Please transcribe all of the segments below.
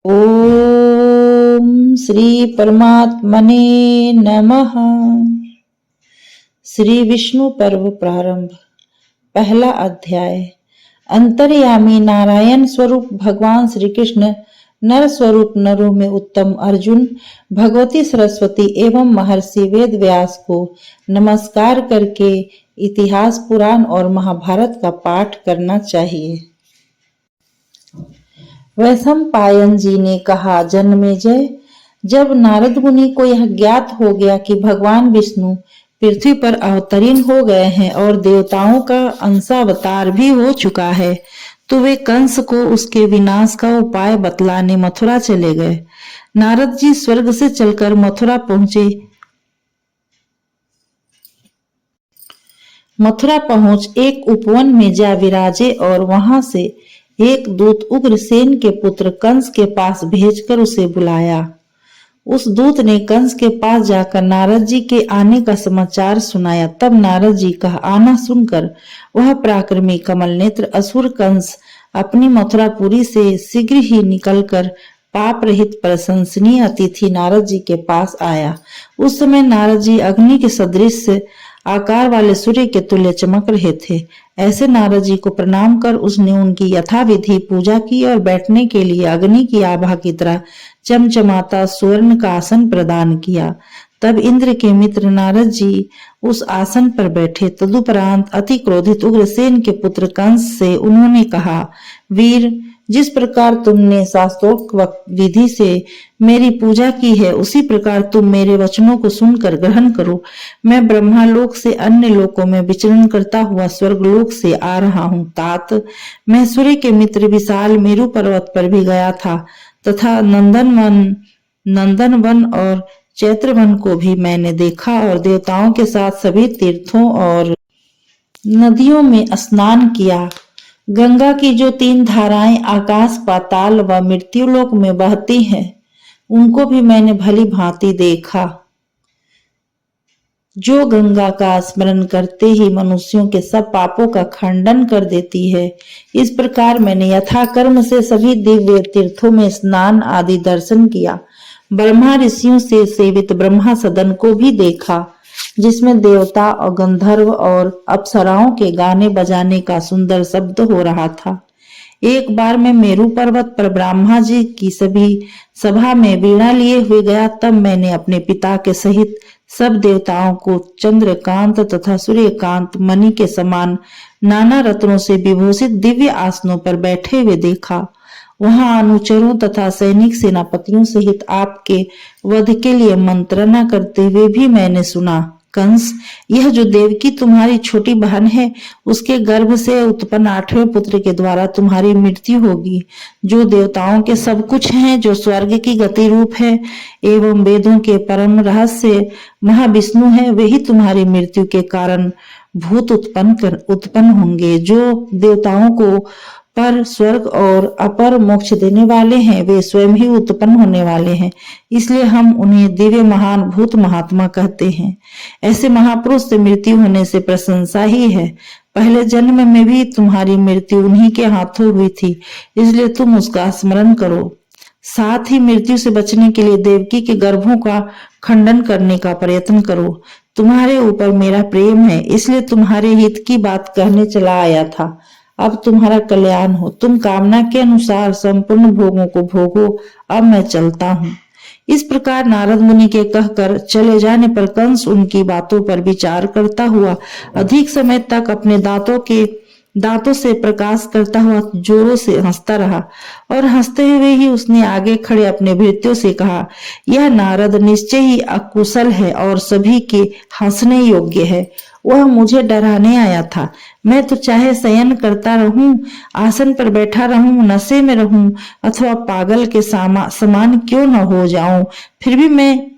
ओम श्री परमात्मने नमः। श्री विष्णु पर्व प्रारंभ। पहला अध्याय। अंतर्यामी नारायण स्वरूप भगवान श्री कृष्ण नर स्वरूप नरों में उत्तम अर्जुन भगवती सरस्वती एवं महर्षि वेद व्यास को नमस्कार करके इतिहास पुराण और महाभारत का पाठ करना चाहिए। वैशंपायन जी ने कहा, जन्मेजय, जब नारद मुनि को यह ज्ञात हो गया कि भगवान विष्णु पृथ्वी पर अवतीर्ण हो गए हैं और देवताओं का अंशावतार भी हो चुका है, तो वे कंस को उसके विनाश का उपाय बतलाने मथुरा चले गए। नारद जी स्वर्ग से चलकर मथुरा पहुंचे। मथुरा पहुंच एक उपवन में जा विराजे और वहां से एक दूत उग्रसेन के पुत्र कंस के पास भेजकर उसे बुलाया। उस दूत ने कंस के पास जाकर नारद जी के आने का समाचार सुनाया। तब नारद जी का आना सुनकर वह पराक्रमी कमल नेत्र असुर कंस अपनी मथुरापुरी से शीघ्र ही निकलकर पाप रहित प्रशंसनीय अतिथि नारद जी के पास आया। उस समय नारद जी अग्नि के सदृश आकार वाले सूर्य के तुल्य चमक रहे थे। ऐसे नारद जी को प्रणाम कर उसने उनकी यथाविधि पूजा की और बैठने के लिए अग्नि की आभा की तरह चमचमाता स्वर्ण का आसन प्रदान किया। तब इंद्र के मित्र नारद जी उस आसन पर बैठे। तदुपरांत अति क्रोधित उग्रसेन के पुत्र कंस से उन्होंने कहा, वीर, जिस प्रकार तुमने शास्त्रोक्त विधि से मेरी पूजा की है, उसी प्रकार तुम मेरे वचनों को सुनकर ग्रहण करो। मैं ब्रह्मालोक से अन्य लोकों में विचरण करता हुआ स्वर्गलोक से आ रहा हूँ। तात, मैं सूर्य के मित्र विशाल मेरु पर्वत पर भी गया था तथा नंदनवन और चैत्रवन को भी मैंने देखा और देवताओं के साथ सभी तीर्थों और नदियों में स्नान किया। गंगा की जो 3 धाराएं आकाश, पाताल व मृत्युलोक में बहती हैं, उनको भी मैंने भली भांति देखा। जो गंगा का स्मरण करते ही मनुष्यों के सब पापों का खंडन कर देती है, इस प्रकार मैंने यथाकर्म से सभी दिव्य तीर्थों में स्नान आदि दर्शन किया। ब्रह्मा ऋषियों से सेवित ब्रह्मा सदन को भी देखा, जिसमें देवता और गंधर्व और अप्सराओं के गाने बजाने का सुंदर शब्द हो रहा था। एक बार मैं मेरु पर्वत पर ब्रह्मा जी की सभी सभा में वीणा लिए हुए गया। तब मैंने अपने पिता के सहित सब देवताओं को चंद्रकांत तथा सूर्यकांत मणि के समान नाना रत्नों से विभूषित दिव्य आसनों पर बैठे हुए देखा। वहां अनुचरों तथा सैनिक सेनापतियों सहित आपके वध के लिए मंत्रणा करते हुए भी मैंने सुना। कंस, यह जो देवकी तुम्हारी छोटी बहन है, उसके गर्भ से उत्पन्न 8वें पुत्र के द्वारा तुम्हारी मृत्यु होगी। जो देवताओं के सब कुछ हैं, जो स्वर्ग की गति रूप है एवं वेदों के परम रहस्य महाविष्णु है, वही तुम्हारी मृत्यु के कारण भूत उत्पन्न होंगे। जो देवताओं को पर स्वर्ग और अपर मोक्ष देने वाले हैं, वे स्वयं ही उत्पन्न होने वाले हैं, इसलिए हम उन्हें दिव्य महान भूत महात्मा कहते हैं। ऐसे महापुरुष से मृत्यु होने से प्रशंसा ही है। पहले जन्म में भी तुम्हारी मृत्यु उन्हीं के हाथों हुई थी, इसलिए तुम उसका स्मरण करो। साथ ही मृत्यु से बचने के लिए देवकी के गर्भों का खंडन करने का प्रयत्न करो। तुम्हारे ऊपर मेरा प्रेम है, इसलिए तुम्हारे हित की बात कहने चला आया था। अब तुम्हारा कल्याण हो, तुम कामना के अनुसार संपूर्ण भोगों को भोगो। अब मैं चलता हूँ। इस प्रकार नारद मुनि के कहकर चले जाने पर कंस उनकी बातों पर विचार करता हुआ अधिक समय तक अपने दांतों से प्रकाश करता हुआ जोरों से हंसता रहा और हंसते हुए ही उसने आगे खड़े अपने भृत्यों से कहा, यह नारद निश्चय ही अकुशल है और सभी के हंसने योग्य है। वह मुझे डराने आया था। मैं तो चाहे शयन करता रहूं, आसन पर बैठा रहूं, नशे में रहूं अथवा पागल के समान क्यों न हो जाऊं, फिर भी मैं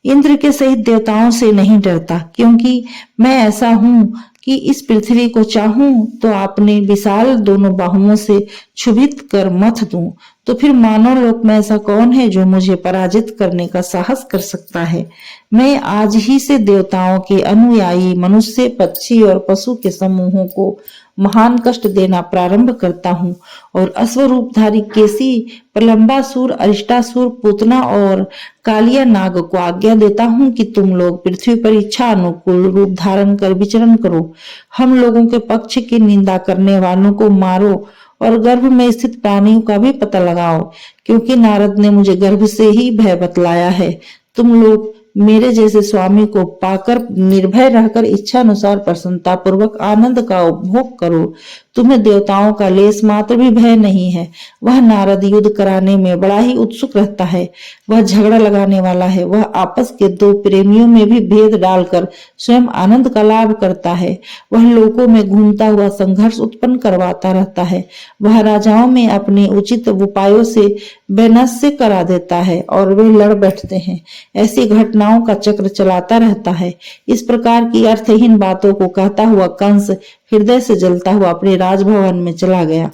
इंद्र के सहित देवताओं से नहीं डरता, क्योंकि मैं ऐसा हूं कि इस पृथ्वी को चाहूं तो अपने विशाल दोनों बाहुओं से क्षुभित कर मथ दूं। तो फिर मानव लोक में ऐसा कौन है जो मुझे पराजित करने का साहस कर सकता है। मैं आज ही से देवताओं के अनुयायी मनुष्य, पक्षी और पशु के समूहों को महान कष्ट देना प्रारंभ करता हूँ और अश्वरूपधारी केसी, प्रलंबासुर, अरिष्टासुर, पूतना और कालिया नाग को आज्ञा देता हूँ कि तुम लोग पृथ्वी पर इच्छा अनुकूल रूप धारण कर विचरण करो। हम लोगों के पक्ष की निंदा करने वालों को मारो और गर्भ में स्थित प्राणियों का भी पता लगाओ, क्योंकि नारद ने मुझे गर्भ से ही भय बतलाया है। तुम लोग मेरे जैसे स्वामी को पाकर निर्भय रहकर इच्छा अनुसार प्रसन्नता पूर्वक आनंद का उपभोग करो। तुम्हें देवताओं का लेस मात्र भी भय नहीं है। वह नारद युद्ध कराने में बड़ा ही उत्सुक रहता है। वह झगड़ा लगाने वाला है। वह आपस के दो प्रेमियों में भी भेद डालकर स्वयं आनंद का लाभ करता है। वह लोकों में घूमता हुआ संघर्ष उत्पन्न करवाता रहता है। वह राजाओं में अपने उचित उपायों से वैनस्य करा देता है और वे लड़ बैठते हैं। ऐसी घटनाओं का चक्र चलाता रहता है। इस प्रकार की अर्थहीन बातों को कहता हुआ कंस हृदय से जलता हुआ अपने राजभवन में चला गया।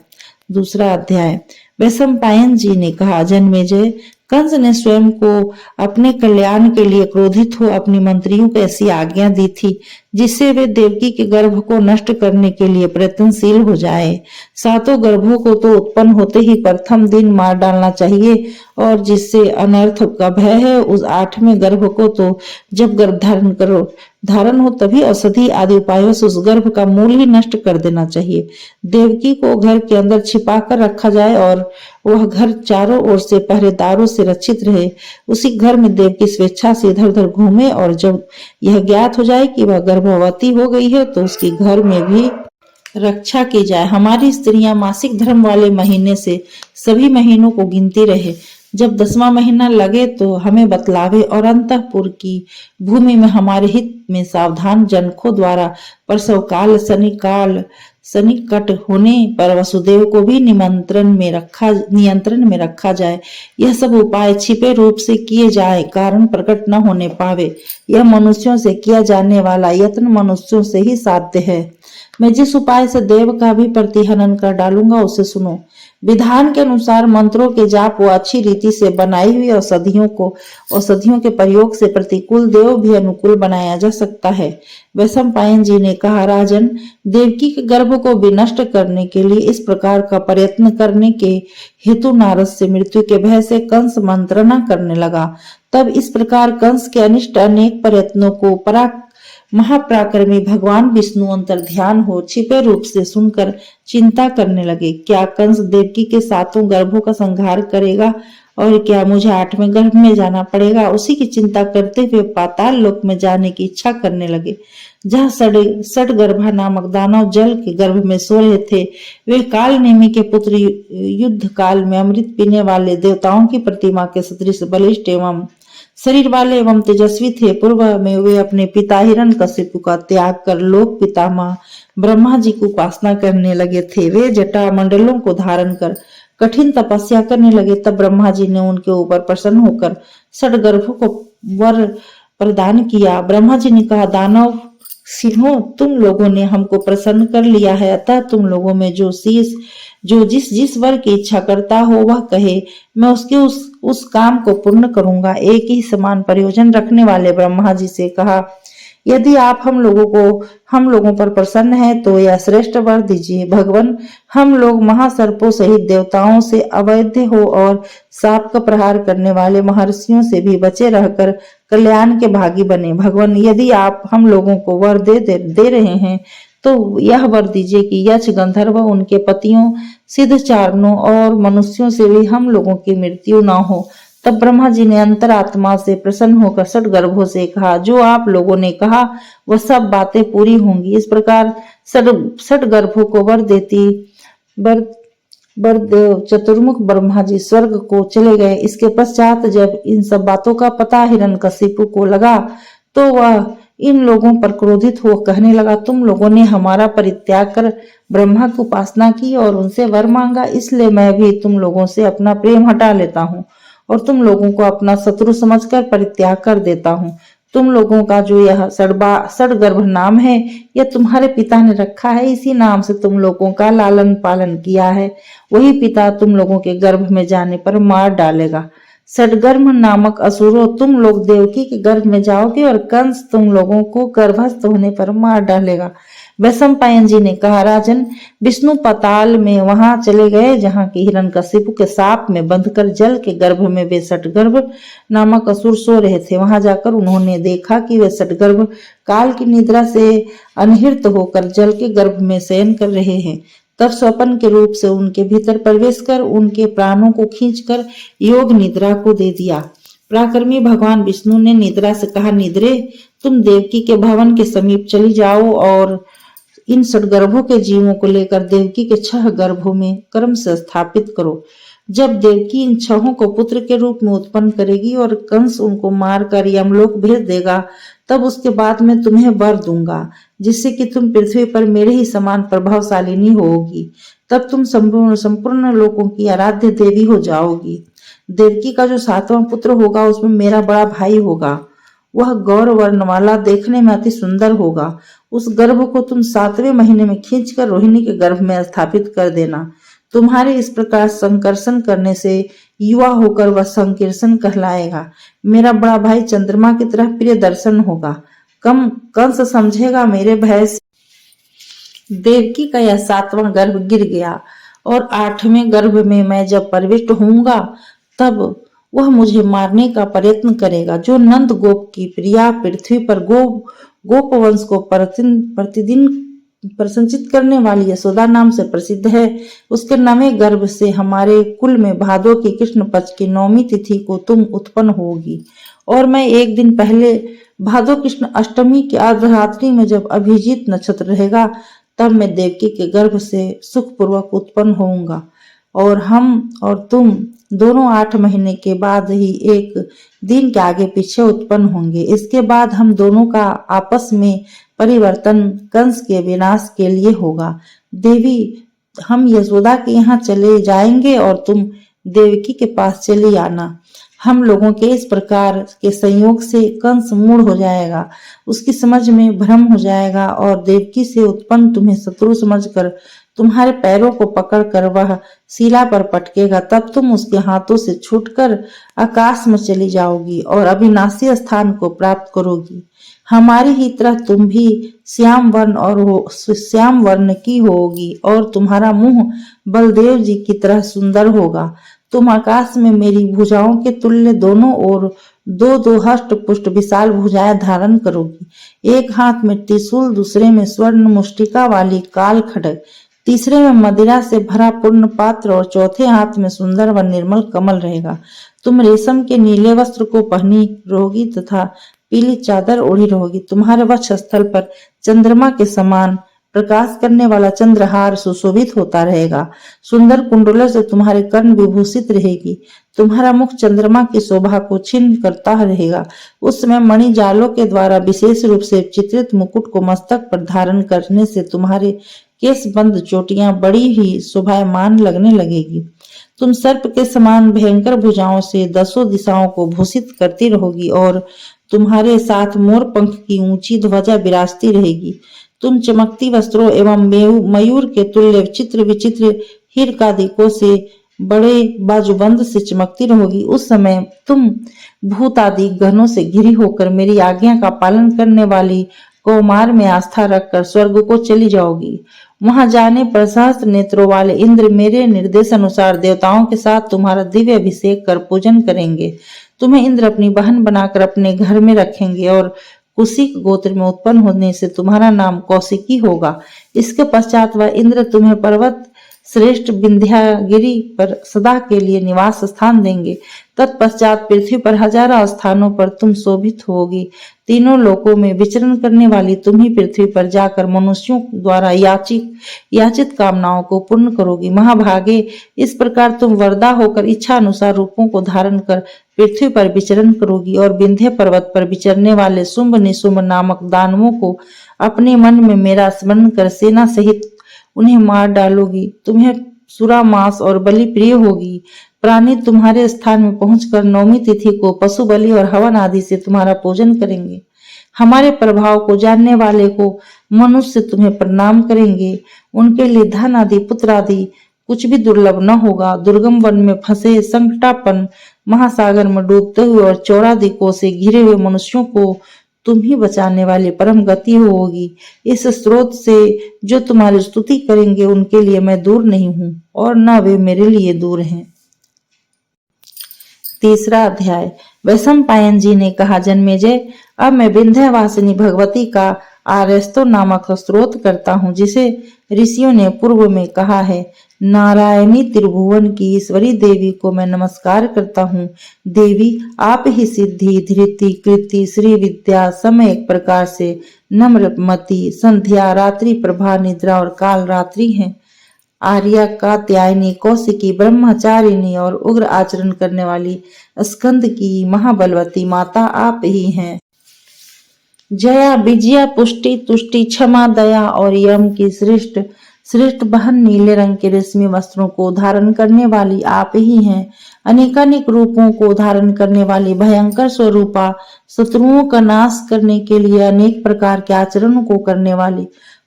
दूसरा अध्याय। वैशंपायन जी ने कहा, जन्मेजय, कंस ने स्वयं को अपने कल्याण के लिए क्रोधित हो अपनी मंत्रियों को ऐसी आज्ञा दी थी जिससे वे देवकी के गर्भ को नष्ट करने के लिए प्रयत्नशील हो जाए। सातों गर्भों को तो उत्पन्न होते ही प्रथम दिन मार डालना चाहिए और जिससे अनर्थ का भय है उस 8वें गर्भ को तो जब गर्भ धारण हो तभी औषधि आदि उपायों से उस गर्भ का मूल ही नष्ट कर देना चाहिए। देवकी को घर के अंदर छिपा कर रखा जाए और वह घर चारों ओर से पहरेदारों से रक्षित रहे। उसी घर में देवकी स्वेच्छा से इधर उधर घूमे और जब यह ज्ञात हो जाए कि वह गर्भवती हो गई है तो उसकी घर में भी रक्षा की जाए। हमारी स्त्रियां मासिक धर्म वाले महीने से सभी महीनों को गिनती रहे। जब 10वां महीना लगे तो हमें बतलावे और अंतःपुर की भूमि में हमारे हित में सावधान जनकों द्वारा प्रसव काल सन्निकट होने पर वसुदेव को भी नियंत्रण में रखा जाए। यह सब उपाय छिपे रूप से किए जाए, कारण प्रकट न होने पावे। यह मनुष्यों से किया जाने वाला यत्न मनुष्यों से ही साध्य है। मैं जिस उपाय से देव का भी प्रतिहनन कर डालूंगा उसे सुनो। विधान के अनुसार मंत्रों के जाप व अच्छी रीति से बनाई हुई औषधियों के प्रयोग से प्रतिकूल देव भी अनुकूल बनाया जा सकता है। वैशंपायन जी ने कहा, राजन, देवकी के गर्भ को विनष्ट करने के लिए इस प्रकार का प्रयत्न करने के हेतु नारद से मृत्यु के भय से कंस मंत्रणा करने लगा। तब इस प्रकार कंस के अनिष्ट अनेक प्रयत्नों को महापराक्रमी भगवान विष्णु अंतर ध्यान हो छिपे रूप से सुनकर चिंता करने लगे। क्या कंस देवकी के 7 गर्भों का संहार करेगा और क्या मुझे 8वें गर्भ में जाना पड़ेगा? उसी की चिंता करते हुए पाताल लोक में जाने की इच्छा करने लगे, जहाँ सडगर्भा नामक दानव जल के गर्भ में सो रहे थे। वे काल नेमि के पुत्र युद्ध काल में अमृत पीने वाले देवताओं की प्रतिमा के सदृश बलिष्ठ एवं शरीर वाले एवं तेजस्वी थे। पूर्व में वे अपने पिता हिरण्यकशिपु का त्याग कर लोक पितामह ब्रह्मा जी की उपासना करने लगे थे। वे जटा मंडलों को धारण कर कठिन तपस्या करने लगे। तब ब्रह्मा जी ने उनके ऊपर प्रसन्न होकर सडगर्भ को वर प्रदान किया। ब्रह्मा जी ने कहा, दानव सिंहों, तुम लोगों ने हमको प्रसन्न कर लिया है, अतः तुम लोगों में जो जिस वर की इच्छा करता हो वह कहे, मैं उसके उस काम को पूर्ण करूंगा। एक ही समान प्रयोजन रखने वाले ब्रह्मा जी से कहा, यदि आप हम लोगों पर प्रसन्न हैं तो यह श्रेष्ठ वर दीजिए। भगवान, हम लोग महासर्पों सहित देवताओं से अवैध हो और सांप का प्रहार करने वाले महर्षियों से भी बचे रहकर कल्याण के भागी बने। भगवान, यदि आप हम लोगों को वर दे रहे हैं तो यह वर दीजिए कि यक्ष, गंधर्व, उनके पतियों, सिद्ध चारणों और मनुष्यों से भी हम लोगों की मृत्यु न हो। तब ब्रह्मा जी ने अंतरात्मा से प्रसन्न होकर सडगर्भों से कहा, जो आप लोगों ने कहा वह सब बातें पूरी होंगी। इस प्रकार सडगर्भों को वर देव चतुर्मुख ब्रह्मा जी स्वर्ग को चले गए। इसके पश्चात जब इन सब बातों का पता हिरण्यकशिपु को लगा तो वह इन लोगों पर क्रोधित हो कहने लगा, तुम लोगों ने हमारा परित्याग कर ब्रह्मा की उपासना की और उनसे वर मांगा, इसलिए मैं भी तुम लोगों से अपना प्रेम हटा लेता हूँ और तुम लोगों को अपना शत्रु समझकर परित्याग कर देता हूँ। तुम लोगों का जो यह सडगर्भ नाम है यह तुम्हारे पिता ने रखा है। इसी नाम से तुम लोगों का लालन पालन किया है। वही पिता तुम लोगों के गर्भ में जाने पर मार डालेगा। सडगर्भ नामक असुरों, तुम लोग देवकी के गर्भ में जाओगे और कंस तुम लोगों को गर्भस्थ होने पर मार डालेगा। वैशंपायन जी ने कहा, राजन, विष्णु पाताल में वहां चले गए जहां की हिरण्यकशिपु के साप में बंधकर जल के गर्भ में वे सटगर्भ नामक असुर सो रहे थे। वहां जाकर उन्होंने देखा कि वे सटगर्भ काल की निद्रा से अनहिर्त होकर जल के गर्भ में शयन कर रहे हैं। तब स्वप्न के रूप से उनके भीतर प्रवेश कर उनके प्राणों को खींचकर योग निद्रा को दे दिया। पराक्रमी भगवान विष्णु ने निद्रा से कहा, निद्रे, तुम देवकी के भवन के समीप चली जाओ और इन सटगर्भों के जीवों को लेकर देवकी के 6 गर्भों में क्रम से स्थापित करो। जब देवकी इन 6 को पुत्र के रूप में उत्पन्न करेगी और कंस उनको मारकर यमलोक भेज देगा, तब उसके बाद मैं तुम्हें वर दूंगा जिससे कि तुम पृथ्वी पर मेरे ही समान प्रभावशालिनी होगी। तब तुम संपूर्ण लोगों की आराध्य देवी हो जाओगी। देवकी का जो 7वां पुत्र होगा उसमें मेरा बड़ा भाई होगा। वह गौर वर्ण वाला, देखने में अति सुंदर होगा। उस गर्भ को तुम 7वें महीने में खींचकर रोहिणी के गर्भ में स्थापित कर देना। तुम्हारे इस प्रकार संकर्षण करने से युवा होकर वह संकीर्षण कहलाएगा। मेरा बड़ा भाई चंद्रमा की तरह प्रिय दर्शन होगा। कंस समझेगा मेरे भय से। देवकी का यह 7वां गर्भ गिर गया और 8वें गर्भ में मैं जब प्रविष्ट होऊंगा तब वह मुझे मारने का प्रयत्न करेगा। जो नंद गोप की प्रिया पृथ्वी पर गोप वंश को प्रतिदिन प्रसन्नचित करने वाली यशोदा नाम से प्रसिद्ध है, उसके 9वें गर्भ से हमारे कुल में भादो की कृष्ण पक्ष की 9वीं तिथि को तुम उत्पन्न होगी। और मैं एक दिन पहले भादो कृष्ण अष्टमी की अर्धरात्रि में जब अभिजीत नक्षत्र रहेगा तब मैं देवकी के गर्भ से सुखपूर्वक उत्पन्न होऊंगा और हम और तुम दोनों 8 महीने के बाद ही एक दिन के आगे पीछे उत्पन्न होंगे। इसके बाद हम दोनों का आपस में परिवर्तन कंस के विनाश के लिए होगा। देवी, हम यशोदा के यहाँ चले जाएंगे और तुम देवकी के पास चली आना। हम लोगों के इस प्रकार के संयोग से कंस मूढ़ हो जाएगा, उसकी समझ में भ्रम हो जाएगा और देवकी से उत्पन्न तुम्हें शत्रु समझकर तुम्हारे पैरों को पकड़कर वह शिला पर पटकेगा। तब तुम उसके हाथों से छूटकर आकाश में चली जाओगी और अविनाशी स्थान को प्राप्त करोगी। हमारी ही तरह तुम भी श्याम वर्ण की होगी और तुम्हारा मुंह बलदेव जी की तरह सुंदर होगा। तुम आकाश में मेरी भुजाओं के तुल्य दोनों ओर 2-2 हष्ट पुष्ट विशाल भुजाएं धारण करोगी। एक हाथ में त्रिशूल, दूसरे में स्वर्ण मुष्टिका वाली काल खड्ग, तीसरे में मदिरा से भरा पूर्ण पात्र और चौथे हाथ में सुंदर व निर्मल कमल रहेगा। तुम रेशम के नीले वस्त्र को पहनी रहोगी तथा पीली चादर ओढ़ी रहोगी। तुम्हारे वक्ष स्थल पर चंद्रमा के समान प्रकाश करने वाला चंद्रहार सुशोभित होता रहेगा। सुंदर कुंडलों से तुम्हारे कर्ण विभूषित रहेगी। तुम्हारा मुख चंद्रमा की शोभा को छिन्न करता रहेगा। उस समय मणि जालों के द्वारा विशेष रूप से चित्रित मुकुट को मस्तक पर धारण करने से तुम्हारे केस बंद चोटियां बड़ी ही शोभायमान लगने लगेगी। तुम सर्प के समान भयंकर भुजाओं से 10 दिशाओं को भूषित करती रहोगी और तुम्हारे साथ मोर पंख की ऊंची ध्वजा विराजती रहेगी। तुम चमकती वस्त्रों एवं मयूर के तुल्य चित्र विचित्र हीरकादिकों से बड़े बाजूबंद से चमकती रहोगी। उस समय तुम भूत आदि गणों से घिरी होकर मेरी आज्ञा का पालन करने वाली कौमार में आस्था रखकर स्वर्ग को चली जाओगी। वहां जाने पर सहस्त्र नेत्रों वाले इंद्र मेरे निर्देश अनुसार देवताओं के साथ तुम्हारा दिव्य अभिषेक कर पूजन करेंगे। तुम्हें इंद्र अपनी बहन बनाकर अपने घर में रखेंगे और कुशिक गोत्र में उत्पन्न होने से तुम्हारा नाम कौशिकी होगा। इसके पश्चात वह इंद्र तुम्हें पर्वत श्रेष्ठ विंध्यागिरी पर सदा के लिए निवास स्थान देंगे। तत्पश्चात पृथ्वी पर हजारों स्थानों पर तुम शोभित होगी। तीनों लोकों में विचरण करने वाली तुम ही पृथ्वी पर जाकर मनुष्यों द्वारा याचित कामनाओं को पूर्ण करोगी। महाभागे, इस प्रकार तुम वरदा होकर इच्छा अनुसार रूपों को धारण कर पृथ्वी पर विचरण करोगी और विंध्य पर्वत पर विचरने वाले शुंभ निशुंभ नामक दानवों को अपने मन में मेरा स्मरण कर सेना सहित उन्हें मार डालोगी। तुम्हें सुरा मांस और बलि प्रिय होगी। प्राणी तुम्हारे स्थान में पहुंचकर 9वीं तिथि को पशु बलि और हवन आदि से तुम्हारा पूजन करेंगे। हमारे प्रभाव को जानने वाले को मनुष्य तुम्हें प्रणाम करेंगे। उनके लिए धन आदि पुत्र आदि कुछ भी दुर्लभ न होगा। दुर्गम वन में फंसे, संकटापन महासागर में डूबते हुए और चौरादिकों से घिरे हुए मनुष्यों को तुम ही बचाने वाली परम गति होगी। इस स्रोत से जो तुम्हारी स्तुति करेंगे उनके लिए मैं दूर नहीं हूँ और न वे मेरे लिए दूर हैं। तीसरा अध्याय। वैशंपायन जी ने कहा, जन्मेजय, अब मैं विंध्यवासिनी भगवती का आर्यस्तो नामक स्त्रोत करता हूँ, जिसे ऋषियों ने पूर्व में कहा है। नारायणी त्रिभुवन की ईश्वरी देवी को मैं नमस्कार करता हूँ। देवी, आप ही सिद्धि, धृति, कृति, श्री विद्या, समय एक प्रकार से नम्रमति, संध्या, रात्रि प्रभा, निद्रा और काल रात्रि हैं। आर्या, कात्यायनी, कौशिकी, ब्रह्मचारिणी और उग्र आचरण करने वाली स्कंद की महाबलवती माता आप ही हैं। जया, विजया, पुष्टि, तुष्टि, क्षमा, दया और यम की श्रेष्ठ बहन, नीले रंग के रेशमी वस्त्रों को धारण करने वाली आप ही हैं। अनेकानेक रूपों को धारण करने वाली भयंकर स्वरूपा, शत्रुओं का नाश करने के लिए अनेक प्रकार के आचरणों को करने वाली,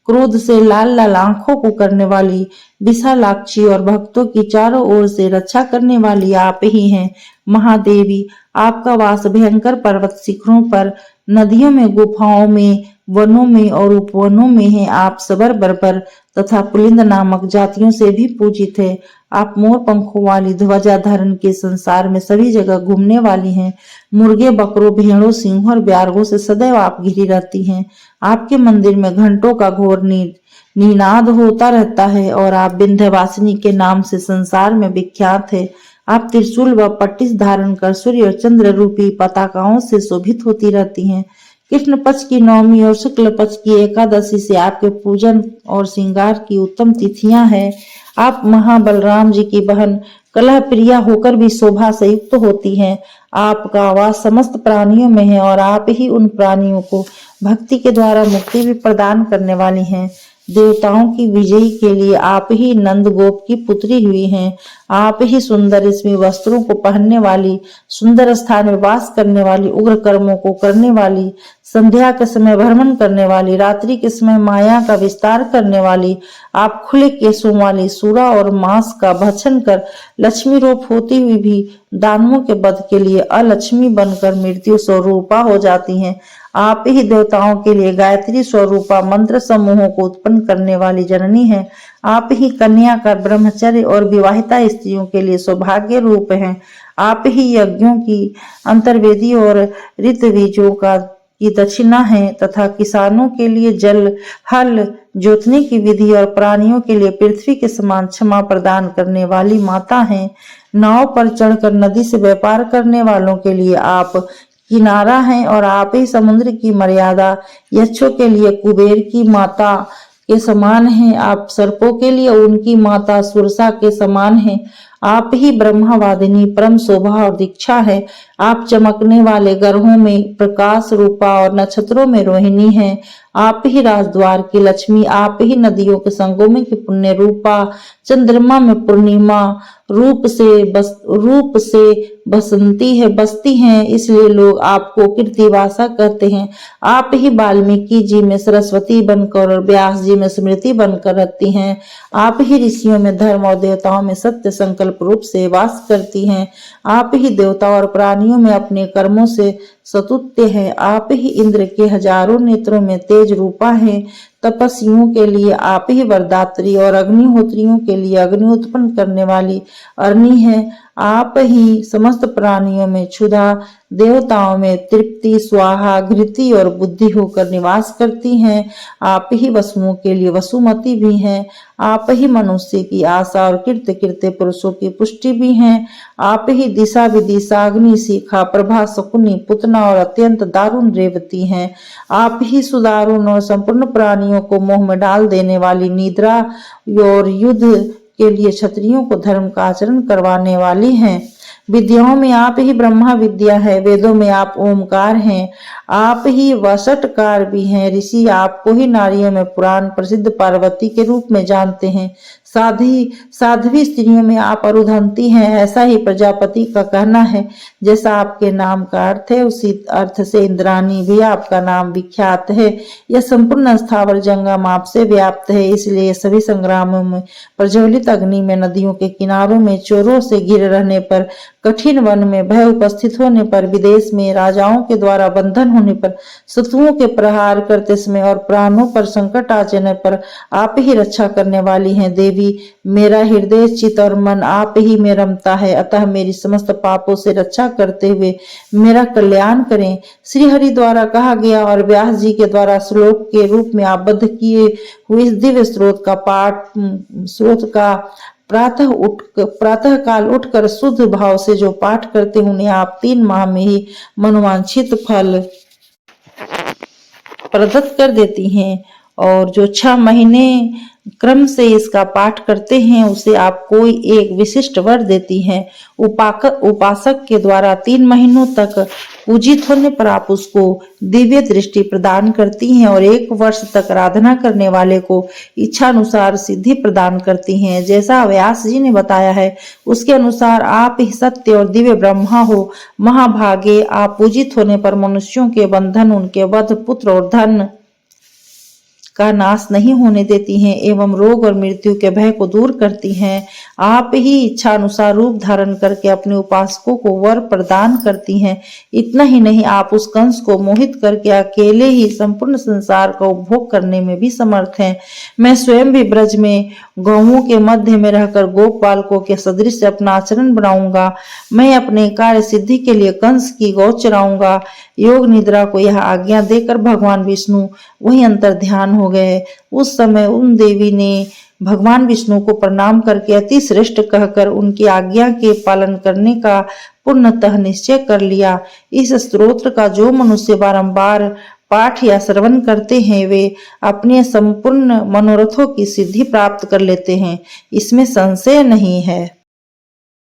क्रोध से लाल लाल आंखों को करने वाली विशालाक्षी और भक्तों की चारों ओर से रक्षा करने वाली आप ही हैं। महादेवी, आपका वास भयंकर पर्वत शिखरों पर, नदियों में, गुफाओं में, वनों में और उपवनों में है। आप सबर, बर्बर तथा पुलिंद नामक जातियों से भी पूजित है। आप मोर पंखों वाली ध्वजा धारण के संसार में सभी जगह घूमने वाली हैं। मुर्गे, बकरों, भेड़ों, सिंहों और ब्यारगों से सदैव आप घिरी रहती हैं। आपके मंदिर में घंटों का घोर निनाद होता रहता है और आप विंध्यवासिनी के नाम से संसार में विख्यात है। आप त्रिशूल व पट्टिस धारण कर सूर्य और चंद्र रूपी पताकाओं से शोभित होती रहती हैं। कृष्ण पक्ष की नवमी और शुक्ल पक्ष की एकादशी से आपके पूजन और श्रृंगार की उत्तम तिथियां हैं। आप महाबलराम जी की बहन कलह प्रिया होकर भी शोभा से युक्त होती हैं। आपका वास समस्त प्राणियों में है और आप ही उन प्राणियों को भक्ति के द्वारा मुक्ति भी प्रदान करने वाली हैं। देवताओं की विजयी के लिए आप ही नंद गोप की पुत्री हुई हैं। आप ही सुंदर रेशमी वस्त्रों को पहनने वाली, सुंदर स्थान में वास करने वाली, उग्र कर्मों को करने वाली, संध्या के समय भ्रमण करने वाली, रात्रि के समय माया का विस्तार करने वाली, आप खुले केसों वाली, सूरा और मांस का भक्षण कर लक्ष्मी रूप होती हुई भी दानवों के वध के लिए अलक्ष्मी बनकर मृत्यु स्वरूपा हो जाती हैं। आप ही देवताओं के लिए गायत्री स्वरूपा मंत्र समूहों को उत्पन्न करने वाली जननी है। आप ही कन्या का ब्रह्मचर्य और विवाहिता स्त्रियों के लिए सौभाग्य रूप हैं। आप ही यज्ञों की अंतर्वेदी और ऋतबीजों की दक्षिणा है तथा किसानों के लिए जल, हल जोतने की विधि और प्राणियों के लिए पृथ्वी के समान क्षमा प्रदान करने वाली माता हैं। नाव पर चढ़कर नदी से व्यापार करने वालों के लिए आप किनारा हैं और आप ही समुद्र की मर्यादा यक्षों के लिए कुबेर की माता के समान हैं। आप सर्पों के लिए उनकी माता सुरसा के समान हैं। आप ही ब्रह्मवादिनी परम शोभा और दीक्षा है। आप चमकने वाले ग्रहों में प्रकाश रूपा और नक्षत्रों में रोहिणी हैं। आप ही राजद्वार की लक्ष्मी, आप ही नदियों के संगम की पुण्य रूपा, चंद्रमा में पूर्णिमा रूप से बसती हैं, इसलिए लोग आपको कीर्तिवासा कहते हैं। आप ही वाल्मीकि जी में सरस्वती बनकर और व्यास जी में स्मृति बनकर रहती हैं। आप ही ऋषियों में धर्म और देवताओं में सत्य संकल्प रूप से वास करती हैं। आप ही देवता और प्राणियों में अपने कर्मों से सतुत्य है। आप ही इंद्र के हजारों नेत्रों में तेज रूपा है। तपस्वियों के लिए आप ही वरदात्री और अग्निहोत्रियों के लिए अग्नि उत्पन्न करने वाली अग्नि है। आप ही समस्त प्राणियों में क्षुधा, देवताओं में तृप्ति, स्वाहा, घृति और बुद्धि होकर निवास करती हैं। आप ही वसुओं के लिए वसुमती भी हैं। आप ही मनुष्य की आशा और कीर्ति पुरुषों की पुष्टि भी हैं। आप ही दिशा विदिशा, अग्नि, शिखा, प्रभा, शकुनी, पुतना और अत्यंत दारुण रेवती हैं। आप ही सुदारुण और संपूर्ण प्राणियों को मोह में डाल देने वाली निद्रा और युद्ध के लिए क्षत्रियों को धर्म का आचरण करवाने वाली हैं। विद्याओं में आप ही ब्रह्मा विद्या है। वेदों में आप ओमकार हैं। आप ही वसटकार भी हैं। ऋषि आपको ही नारियों में पुराण प्रसिद्ध पार्वती के रूप में जानते हैं। साध्वी स्त्रियों में आप अरुधंती हैं। ऐसा ही प्रजापति का कहना है। जैसा आपके नाम का अर्थ है उसी अर्थ से इंद्राणी भी आपका नाम विख्यात है। यह संपूर्ण स्थावर जंगम आपसे व्याप्त है, इसलिए सभी संग्रामों में प्रज्वलित अग्नि में, नदियों के किनारों में, चोरों से घिरे रहने पर, कठिन वन में भय उपस्थित होने पर, विदेश में राजाओं के द्वारा बंधन होने पर, शत्रुओं के प्रहार करते समय और प्राणों पर संकट आ जाने पर आप ही रक्षा करने वाली हैं देवी। मेरा हृदय, चित्त और मन आप ही में रमता है, अतः मेरी समस्त पापों से रक्षा करते हुए मेरा कल्याण करें। श्री हरि द्वारा कहा गया और व्यास जी के द्वारा श्लोक के रूप में आबद्ध किए हुए इस दिव्य स्रोत का प्रातः काल उठकर शुद्ध भाव से जो पाठ करते हैं उन्हें आप 3 माह में ही मनोवांछित फल प्रदत्त कर देती हैं, और जो 6 महीने क्रम से इसका पाठ करते हैं उसे आप कोई एक विशिष्ट वर देती हैं। उपासक के द्वारा 3 महीनों तक पूजित होने पर आप उसको दिव्य दृष्टि प्रदान करती हैं और 1 वर्ष तक आराधना करने वाले को इच्छा अनुसार सिद्धि प्रदान करती हैं। जैसा व्यास जी ने बताया है उसके अनुसार आप ही सत्य और दिव्य ब्रह्मा हो। महाभागे आप पूजित होने पर मनुष्यों के बंधन, उनके वध, पुत्र और धन का नाश नहीं होने देती हैं एवं रोग और मृत्यु के भय को दूर करती हैं। आप ही इच्छा अनुसार रूप धारण करके अपने उपासकों को वर प्रदान करती हैं। इतना ही नहीं, आप उस कंस को मोहित करके अकेले ही संपूर्ण संसार का उपभोग करने में भी समर्थ हैं। मैं स्वयं भी ब्रज में गौओं के मध्य में रहकर गोपालकों के सदृश अपना आचरण बनाऊंगा। मैं अपने कार्य सिद्धि के लिए कंस की गौ चराऊंगा। योग निद्रा को यह आज्ञा देकर भगवान विष्णु वही अंतर ध्यान हो गए। उस समय उन देवी ने भगवान विष्णु को प्रणाम करके अति श्रेष्ठ कहकर उनकी आज्ञा के पालन करने का पूर्णतः निश्चय कर लिया। इस स्तोत्र का जो मनुष्य बारंबार पाठ या श्रवण करते हैं वे अपने संपूर्ण मनोरथों की सिद्धि प्राप्त कर लेते हैं, इसमें संशय नहीं है।